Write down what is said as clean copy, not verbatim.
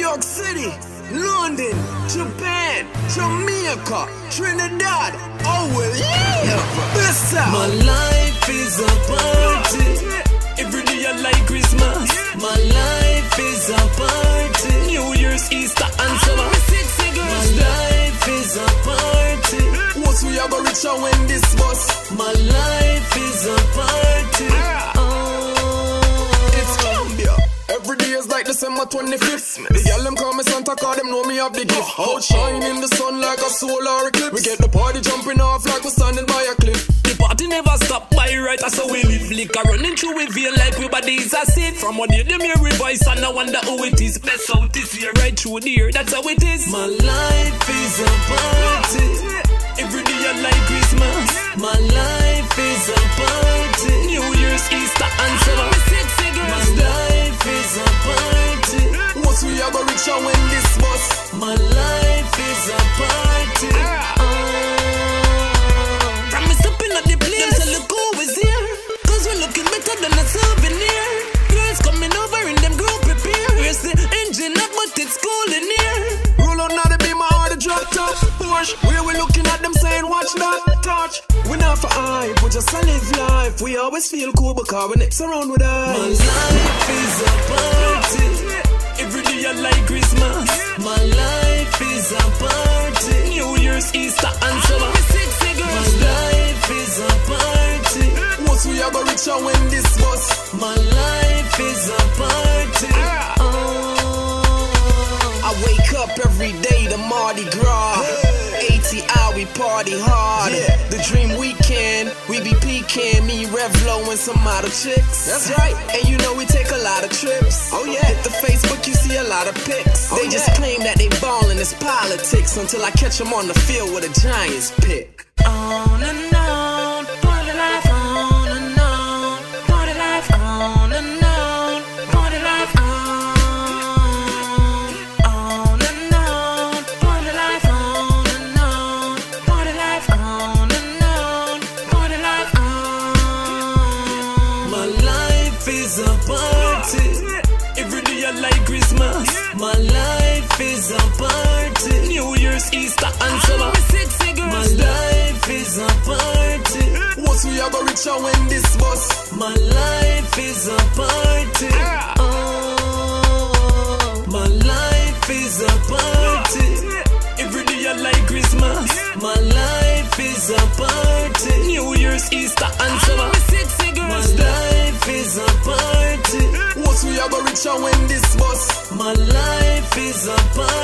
York City, London, Japan, Jamaica, Trinidad. Oh, well, yeah. Bessout. My life is a party. Every day I like Christmas. My life is a party. New Year's, Easter, and summer. My life is a party. Once we are gonna reach out when this bus. My life is a party. It's Colombia. Every day is like December 25th. The girl them call me Santa, cause them know me have the gift. Outshine in the sun like a solar eclipse. We get the party jumping off like we're standing by a cliff. The party never stop by right, that's how we live. Liquor running through we feel like we bodies are safe. From one year them hear we voice and I wonder who it is. Bessout this year right through the year, that's how it is. My life is a party. Every day I like Christmas. My life is a party. New Year's, Easter, and summer. My life is a party. Once we are gonna reach out when this bus. My life is a party. From me stepping at the place, them say look who is here. Cause we're looking better than a souvenir. Girls coming over in them group prepare. Here's the engine up but it's cool in here. Roll on now the beam, my heart a drop top Porsche. Where we looking at them saying watch that touch. We not for hype, we just a live life. We always feel cool because we next around with us. My life is a party. Every day I like Christmas. My life is a party. New Year's, Easter, and summer. My life is a party. Once we are gonna reach out when this bus. My life is a party. I wake up every day to Mardi Gras. ATI, we party hard. The dream weekend, we be peeking. Me, REVLO, and some model chicks. That's right. And you know we take a lot of trips. Oh yeah. Hit the Facebook, you see a lot of pics. They just claim that they ballin', it's politics. Until I catch them on the field with a Giants pick. On and on, party life on and on, party life on and on, party life on and on, party life on and on, party life on and on, party life on. My life is a party. Every day I like Christmas. My life is a party. New Year's, Easter, and summer. My life is a party. Once we are gonna reach out when this bus. My life is a party. My life is a party. Every day I like Christmas. My life is a party. New Year's, Easter, and summer. My life is a party. Once we are gonna reach out when this bus. My life is a party.